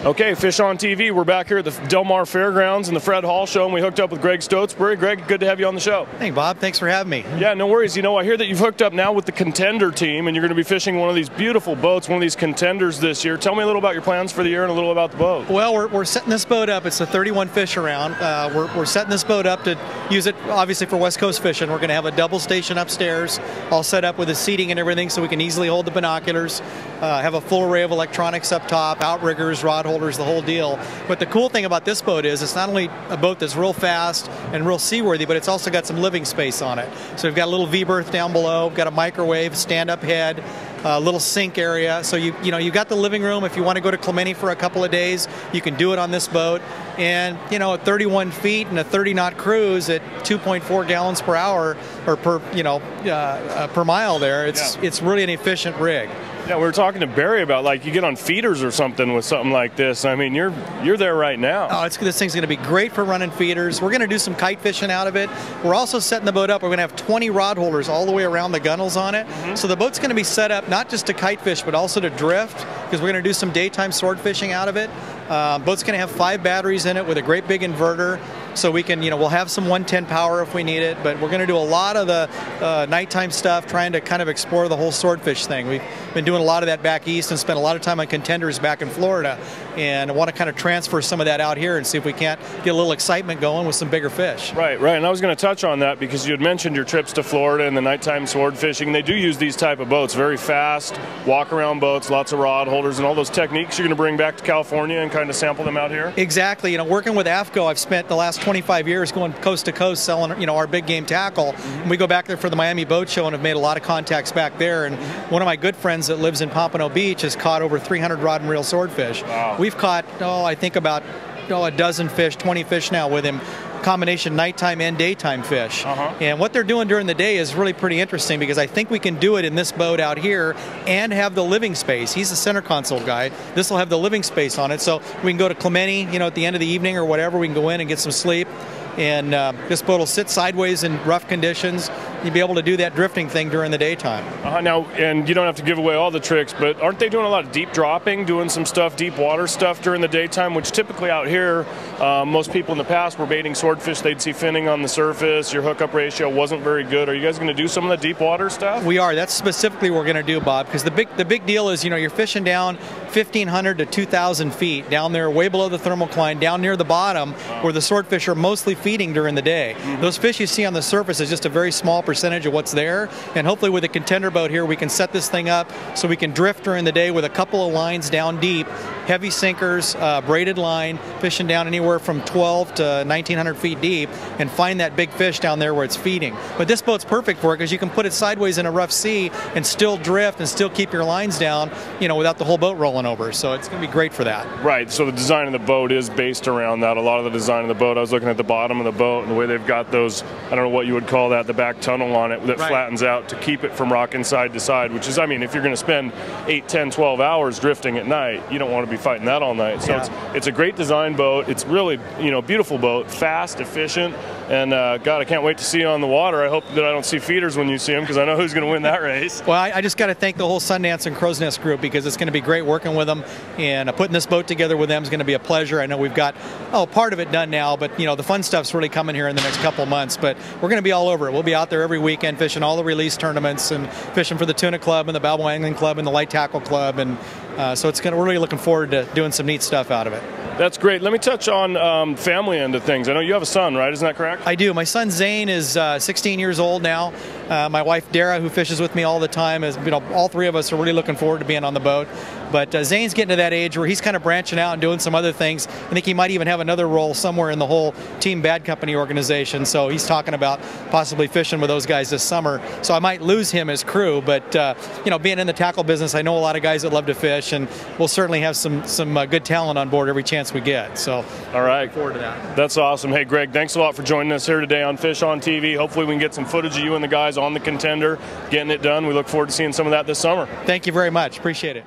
Okay, Fish on TV. We're back here at the Del Mar Fairgrounds and the Fred Hall Show, and we hooked up with Greg Stotesbury. Greg, good to have you on the show. Hey, Bob. Thanks for having me. Yeah, no worries. You know, I hear that you've hooked up now with the Contender team, and you're going to be fishing one of these beautiful boats, one of these Contenders this year. Tell me a little about your plans for the year and a little about the boat. Well, we're setting this boat up. It's a 31 fish around. We're setting this boat up to use it, obviously, for West Coast fishing. We're going to have a double station upstairs, all set up with the seating and everything so we can easily hold the binoculars, have a full array of electronics up top, outriggers, rod holders, the whole deal. But the cool thing about this boat is it's not only a boat that's real fast and real seaworthy, but it's also got some living space on it. So we've got a little V-berth down below, we've got a microwave, stand-up head, a little sink area. So you got the living room. If you want to go to Clemente for a couple of days, you can do it on this boat. And at 31 feet and a 30-knot cruise at 2.4 gallons per hour or per mile there, it's really an efficient rig. Yeah, we were talking to Barry about, like, you get on feeders or something with something like this. I mean, you're there right now. Oh, this thing's going to be great for running feeders. We're going to do some kite fishing out of it. We're also setting the boat up. We're going to have 20 rod holders all the way around the gunnels on it. So the boat's going to be set up not just to kite fish, but also to drift, because we're going to do some daytime sword fishing out of it. Boat's going to have 5 batteries in it with a great big inverter. So we can, we'll have some 110 power if we need it, but we're going to do a lot of the nighttime stuff, trying to kind of explore the whole swordfish thing. We've been doing a lot of that back east and spent a lot of time on Contenders back in Florida, and I want to kind of transfer some of that out here and see if we can't get a little excitement going with some bigger fish. Right, and I was going to touch on that because you had mentioned your trips to Florida and the nighttime sword fishing. They do use these type of boats, very fast, walk-around boats, lots of rod holders, and all those techniques you're going to bring back to California and kind of sample them out here? Exactly. Working with AFCO, I've spent the last 25 years going coast to coast selling, our big game tackle. And we go back there for the Miami Boat Show and have made a lot of contacts back there. And one of my good friends that lives in Pompano Beach has caught over 300 rod and reel swordfish. Wow. We've caught, I think about a dozen fish, 20 fish now with him. Combination nighttime and daytime fish. And what they're doing during the day is really pretty interesting, because I think we can do it in this boat out here and have the living space. He's the center console guy. This will have the living space on it, so we can go to Clemente, at the end of the evening or whatever. We can go in and get some sleep. And this boat will sit sideways in rough conditions. You'll be able to do that drifting thing during the daytime. Now, and you don't have to give away all the tricks, but aren't they doing a lot of deep dropping, doing some stuff, deep water stuff during the daytime, which typically out here, most people in the past were baiting swordfish. They'd see finning on the surface. Your hookup ratio wasn't very good. Are you guys going to do some of the deep water stuff? We are. That's specifically what we're going to do, Bob, because the big deal is, you're fishing down 1,500 to 2,000 feet, down there way below the thermocline, down near the bottom, where the swordfish are mostly feeding during the day. Those fish you see on the surface is just a very small percentage of what's there, and hopefully with a Contender boat here we can set this thing up so we can drift during the day with a couple of lines down deep, heavy sinkers, braided line, fishing down anywhere from 12 to 1,900 feet deep, and find that big fish down there where it's feeding. But this boat's perfect for it because you can put it sideways in a rough sea and still drift and still keep your lines down, without the whole boat rolling over. So it's going to be great for that. Right, so the design of the boat is based around that. A lot of the design of the boat, I was looking at the bottom of the boat and the way they've got those, I don't know what you would call that, the back tunnel on it that flattens out to keep it from rocking side to side, which is, I mean, if you're going to spend 8, 10, 12 hours drifting at night, you don't want to be fighting that all night. So it's a great design boat. It's really, beautiful boat, fast, efficient, and God, I can't wait to see you on the water. I hope that I don't see feeders when you see them, because I know who's going to win that race. Well, I just got to thank the whole Sundance and Crow's Nest group, because it's going to be great working with them, and putting this boat together with them is going to be a pleasure. I know we've got part of it done now, but the fun stuff's really coming here in the next couple months. But we're going to be all over it. We'll be out there every weekend fishing all the release tournaments and fishing for the Tuna Club and the Balboa Angling Club and the Light Tackle Club, and so we're really looking forward to doing some neat stuff out of it. That's great. Let me touch on family end of things. I know you have a son, right? Isn't that correct? I do. My son Zane is 16 years old now. My wife Dara, who fishes with me all the time, is, all three of us are really looking forward to being on the boat. But Zane's getting to that age where he's kind of branching out and doing some other things. I think he might even have another role somewhere in the whole Team Bad Company organization. So he's talking about possibly fishing with those guys this summer. So I might lose him as crew. But being in the tackle business, I know a lot of guys that love to fish, and we'll certainly have some good talent on board every chance we get. So all right, look forward to that. That's awesome. Hey, Greg, thanks a lot for joining us here today on Fish on TV. Hopefully we can get some footage of you and the guys on the Contender getting it done. We look forward to seeing some of that this summer. Thank you very much. Appreciate it.